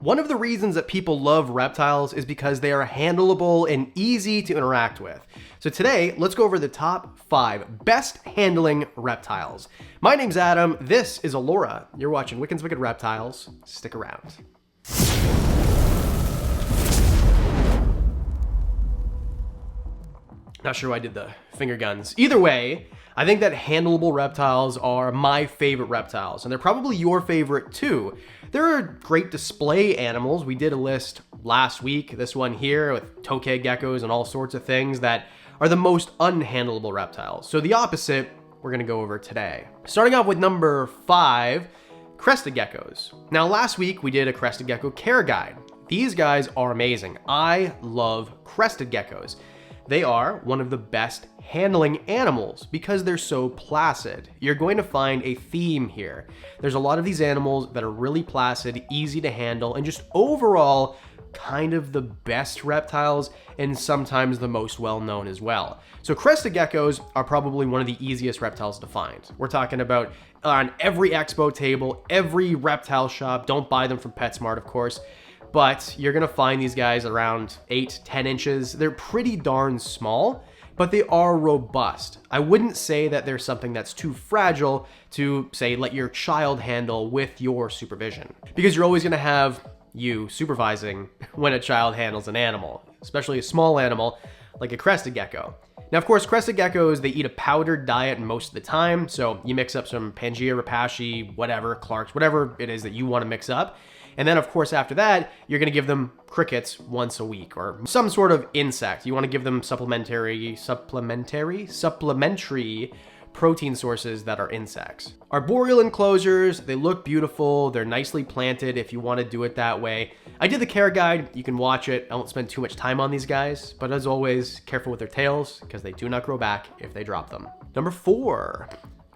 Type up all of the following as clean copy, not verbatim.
One of the reasons that people love reptiles is because they are handleable and easy to interact with. So today, let's go over the top 5 best handling reptiles. My name's Adam, this is Allura. You're watching Wickens Wicked Reptiles. Stick around. Not sure why I did the finger guns. Either way, I think that handleable reptiles are my favorite reptiles, and they're probably your favorite too. They're great display animals. We did a list last week, this one here, with tokay geckos and all sorts of things that are the most unhandleable reptiles. So the opposite, we're gonna go over today. Starting off with number 5, Crested Geckos. Now last week we did a Crested Gecko care guide. These guys are amazing. I love Crested Geckos. They are one of the best handling animals because they're so placid. You're going to find a theme here. There's a lot of these animals that are really placid, easy to handle, and just overall kind of the best reptiles and sometimes the most well-known as well. So Crested Geckos are probably one of the easiest reptiles to find. We're talking about on every expo table, every reptile shop. Don't buy them from PetSmart, of course. But you're gonna find these guys around 8-10 inches. They're pretty darn small, but they are robust. I wouldn't say that they're something that's too fragile to, say, let your child handle with your supervision. Because you're always gonna have you supervising when a child handles an animal, especially a small animal like a Crested Gecko. Now, of course, Crested Geckos, they eat a powdered diet most of the time, so you mix up some Pangea, Rapashi, whatever, Clark's, whatever it is that you wanna mix up. And then, of course, after that, you're going to give them crickets once a week or some sort of insect. You want to give them supplementary protein sources that are insects. Arboreal enclosures, they look beautiful. They're nicely planted if you want to do it that way. I did the care guide. You can watch it. I won't spend too much time on these guys, but as always, careful with their tails because they do not grow back if they drop them. Number 4.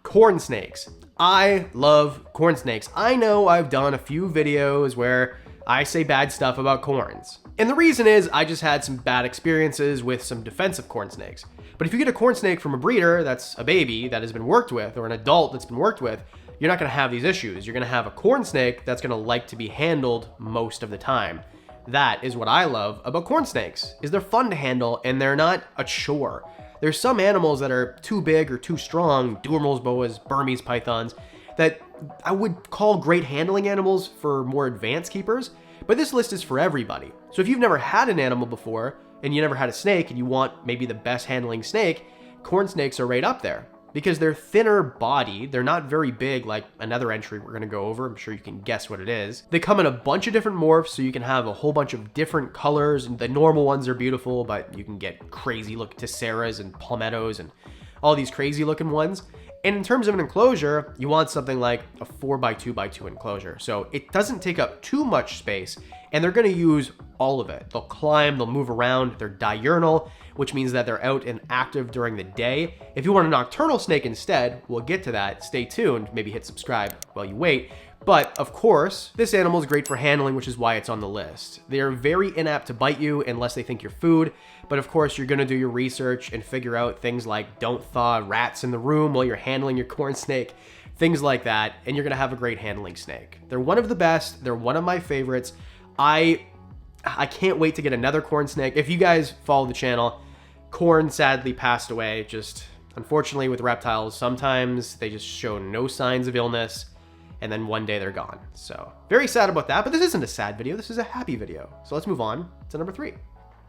Corn snakes. I love corn snakes. I know I've done a few videos where I say bad stuff about corns. And the reason is I just had some bad experiences with some defensive corn snakes. But if you get a corn snake from a breeder that's a baby that has been worked with or an adult that's been worked with, you're not gonna have these issues. You're gonna have a corn snake that's gonna like to be handled most of the time. That is what I love about corn snakes, is they're fun to handle and they're not a chore. There's some animals that are too big or too strong, Duermals, boas, Burmese pythons, that I would call great handling animals for more advanced keepers, but this list is for everybody. So if you've never had an animal before, and you never had a snake, and you want maybe the best handling snake, corn snakes are right up there. Because they're thinner body, they're not very big like another entry we're gonna go over. I'm sure you can guess what it is. They come in a bunch of different morphs, so you can have a whole bunch of different colors. And the normal ones are beautiful, but you can get crazy looking Tesseras and Palmettos and all these crazy looking ones. And in terms of an enclosure, you want something like a 4x2x2 enclosure. So it doesn't take up too much space, and they're gonna use all of it. They'll climb, they'll move around, they're diurnal, which means that they're out and active during the day. If you want a nocturnal snake instead, we'll get to that. Stay tuned, maybe hit subscribe while you wait. But of course, this animal is great for handling, which is why it's on the list. They are very inapt to bite you unless they think you're food. But of course, you're gonna do your research and figure out things like don't thaw rats in the room while you're handling your corn snake, things like that, and you're gonna have a great handling snake. They're one of the best, they're one of my favorites. I can't wait to get another corn snake. If you guys follow the channel, corn sadly passed away. Just unfortunately with reptiles, sometimes they just show no signs of illness and then one day they're gone. So very sad about that, but this isn't a sad video, this is a happy video. So let's move on to number 3.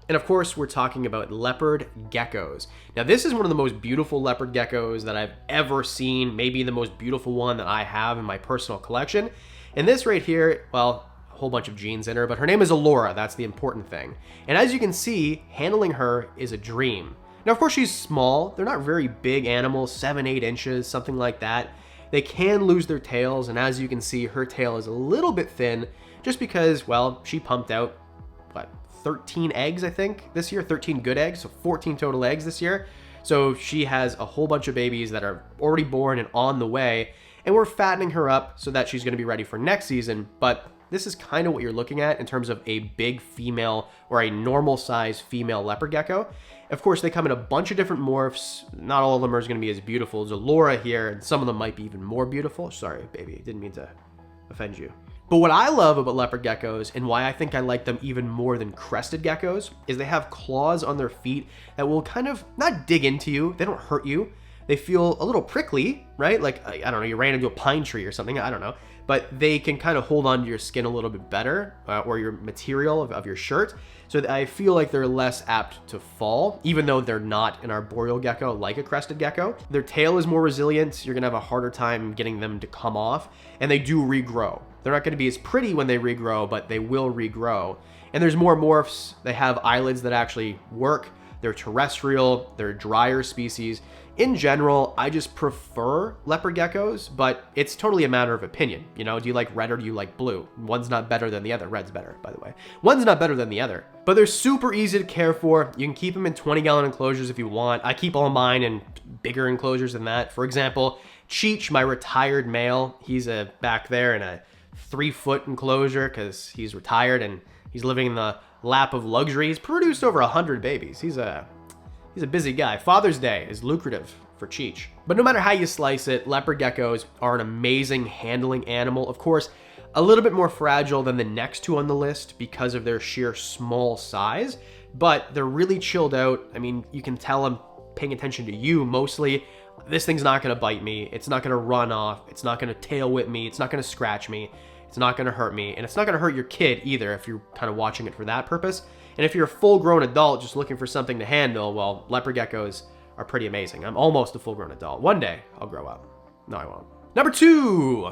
And of course, we're talking about leopard geckos. Now this is one of the most beautiful leopard geckos that I've ever seen, maybe the most beautiful one that I have in my personal collection. And this right here, well, a whole bunch of genes in her, but her name is Allura, that's the important thing. And as you can see, handling her is a dream. Now of course she's small, they're not very big animals, 7-8 inches, something like that. They can lose their tails, and as you can see, her tail is a little bit thin, just because, well, she pumped out, what, 13 eggs, I think, this year, 13 good eggs, so 14 total eggs this year. So she has a whole bunch of babies that are already born and on the way, and we're fattening her up so that she's gonna be ready for next season, but this is kind of what you're looking at in terms of a big female or a normal size female leopard gecko. Of course, they come in a bunch of different morphs. Not all of them are going to be as beautiful as Allura here, and some of them might be even more beautiful. Sorry, baby, didn't mean to offend you. But what I love about leopard geckos, and why I think I like them even more than crested geckos, is they have claws on their feet that will kind of not dig into you. They don't hurt you. They feel a little prickly, right? Like, I don't know, you ran into a pine tree or something, I don't know. But they can kind of hold on to your skin a little bit better, or your material of your shirt. So that I feel like they're less apt to fall, even though they're not an arboreal gecko like a crested gecko. Their tail is more resilient. You're gonna have a harder time getting them to come off, and they do regrow. They're not gonna be as pretty when they regrow, but they will regrow. And there's more morphs. They have eyelids that actually work. They're terrestrial, they're a drier species. In general, I just prefer leopard geckos, but it's totally a matter of opinion. You know, do you like red or do you like blue? One's not better than the other. Red's better, by the way. One's not better than the other. But they're super easy to care for. You can keep them in 20-gallon enclosures if you want. I keep all mine in bigger enclosures than that. For example, Cheech, my retired male, he's back there in a 3-foot enclosure because he's retired and he's living in the lap of luxury. He's produced over 100 babies. He's a busy guy. Father's Day is lucrative for Cheech. But no matter how you slice it, leopard geckos are an amazing handling animal. Of course, a little bit more fragile than the next two on the list because of their sheer small size, but they're really chilled out. I mean, you can tell I'm paying attention to you mostly. This thing's not gonna bite me. It's not gonna run off. It's not gonna tail whip me. It's not gonna scratch me. It's not gonna hurt me. And it's not gonna hurt your kid either if you're kind of watching it for that purpose. And if you're a full-grown adult just looking for something to handle, well, leopard geckos are pretty amazing. I'm almost a full-grown adult. One day, I'll grow up. No, I won't. Number 2,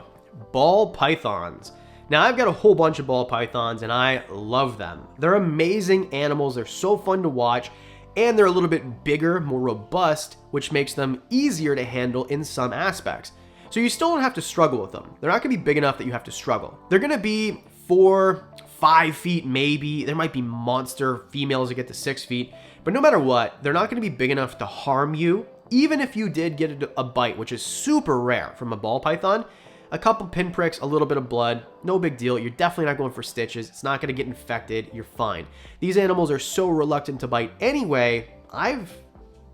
ball pythons. Now, I've got a whole bunch of ball pythons, and I love them. They're amazing animals. They're so fun to watch, and they're a little bit bigger, more robust, which makes them easier to handle in some aspects. So you still don't have to struggle with them. They're not gonna be big enough that you have to struggle. They're gonna be 4, 5 feet maybe. There might be monster females that get to 6 feet, but no matter what, they're not gonna be big enough to harm you. Even if you did get a bite, which is super rare from a ball python, a couple pinpricks, a little bit of blood, no big deal. You're definitely not going for stitches. It's not gonna get infected. You're fine. These animals are so reluctant to bite anyway. I've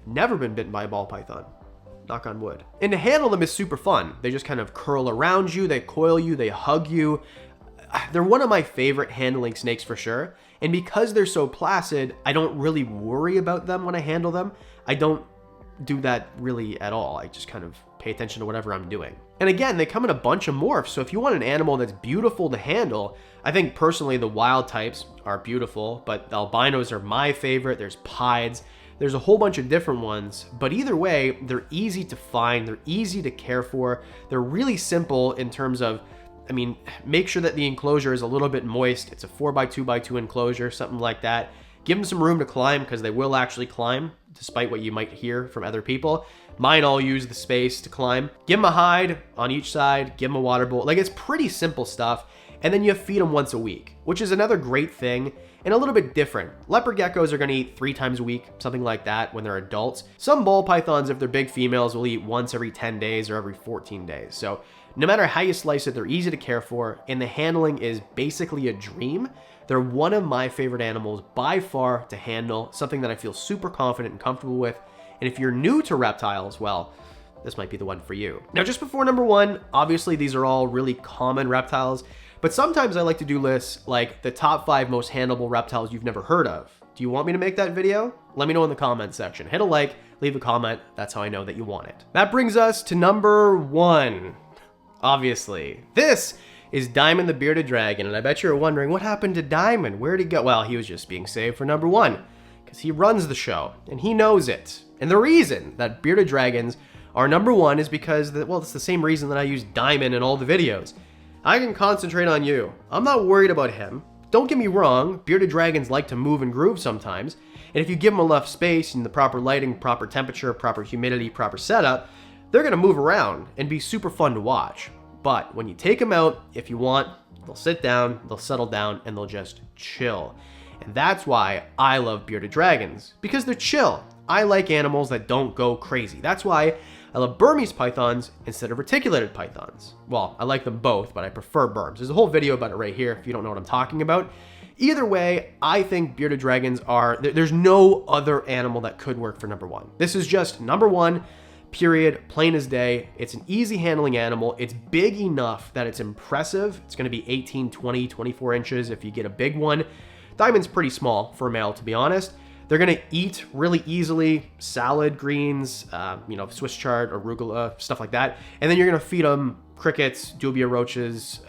never been bitten by a ball python. Knock on wood. And to handle them is super fun. They just kind of curl around you, they coil you, they hug you. They're one of my favorite handling snakes for sure. And because they're so placid, I don't really worry about them when I handle them. I don't do that really at all. I just kind of pay attention to whatever I'm doing. And again, they come in a bunch of morphs. So if you want an animal that's beautiful to handle, I think personally the wild types are beautiful, but the albinos are my favorite. There's pieds. There's a whole bunch of different ones, but either way, they're easy to find, they're easy to care for, they're really simple in terms of, I mean, make sure that the enclosure is a little bit moist. It's a 4x2x2 enclosure, something like that. Give them some room to climb because they will actually climb, despite what you might hear from other people. Mine all use the space to climb. Give them a hide on each side, give them a water bowl. Like, it's pretty simple stuff. And then you feed them once a week, which is another great thing. And a little bit different. Leopard geckos are gonna eat 3 times a week, something like that when they're adults. Some ball pythons, if they're big females, will eat once every 10 days or every 14 days. So no matter how you slice it, they're easy to care for, and the handling is basically a dream. They're one of my favorite animals by far to handle, something that I feel super confident and comfortable with. And if you're new to reptiles, well, this might be the one for you. Now, just before number 1, obviously these are all really common reptiles, but sometimes I like to do lists like the top 5 most handleable reptiles you've never heard of. Do you want me to make that video? Let me know in the comments section. Hit a like, leave a comment. That's how I know that you want it. That brings us to number 1. Obviously, this is Diamond the Bearded Dragon, and I bet you're wondering what happened to Diamond? Where'd he go? Well, he was just being saved for number 1 because he runs the show and he knows it. And the reason that bearded dragons are number 1 is because, well, it's the same reason that I use Diamond in all the videos. I can concentrate on you. I'm not worried about him. Don't get me wrong, bearded dragons like to move and groove sometimes, and if you give them enough space and the proper lighting, proper temperature, proper humidity, proper setup, they're gonna move around and be super fun to watch. But when you take them out, if you want, they'll sit down, they'll settle down, and they'll just chill. And that's why I love bearded dragons, because they're chill. I like animals that don't go crazy. That's why I love Burmese pythons instead of reticulated pythons. Well, I like them both, but I prefer Burms. There's a whole video about it right here if you don't know what I'm talking about. Either way, I think bearded dragons are, there's no other animal that could work for number 1. This is just number 1. period, plain as day. It's an easy handling animal. It's big enough that it's impressive. It's gonna be 18, 20, 24 inches if you get a big one. Diamond's pretty small for a male, to be honest. They're gonna eat really easily, salad, greens, Swiss chard, arugula, stuff like that. And then you're gonna feed them crickets, dubia roaches,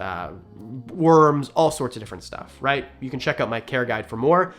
worms, all sorts of different stuff, right? You can check out my care guide for more.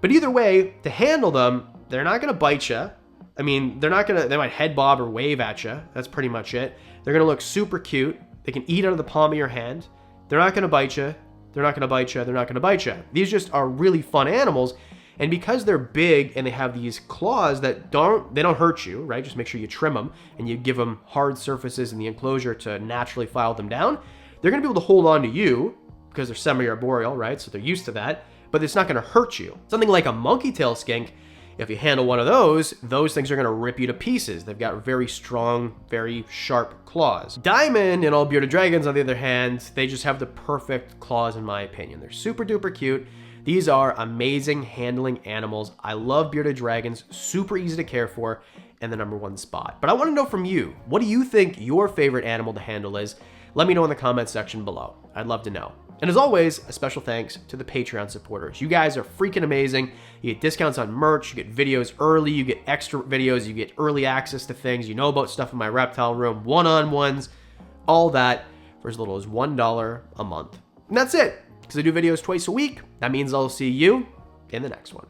But either way, to handle them, they're not gonna bite you. I mean, they might head bob or wave at you. That's pretty much it. They're gonna look super cute. They can eat out of the palm of your hand. They're not gonna bite you. They're not gonna bite you. They're not gonna bite you. These just are really fun animals. And because they're big and they have these claws that don't hurt you, right? Just make sure you trim them and you give them hard surfaces in the enclosure to naturally file them down. They're gonna be able to hold on to you because they're semi-arboreal, right? So they're used to that, but it's not gonna hurt you. Something like a monkey tail skink, if you handle one of those things are gonna rip you to pieces. They've got very strong, very sharp claws. Diamond and all bearded dragons, on the other hand, they just have the perfect claws in my opinion. They're super duper cute. These are amazing handling animals. I love bearded dragons, super easy to care for, and the #1 spot. But I wanna know from you, what do you think your favorite animal to handle is? Let me know in the comment section below. I'd love to know. And as always, a special thanks to the Patreon supporters. You guys are freaking amazing. You get discounts on merch, you get videos early, you get extra videos, you get early access to things, you know about stuff in my reptile room, one-on-ones, all that for as little as $1 a month. And that's it. Because I do videos twice a week, that means I'll see you in the next one.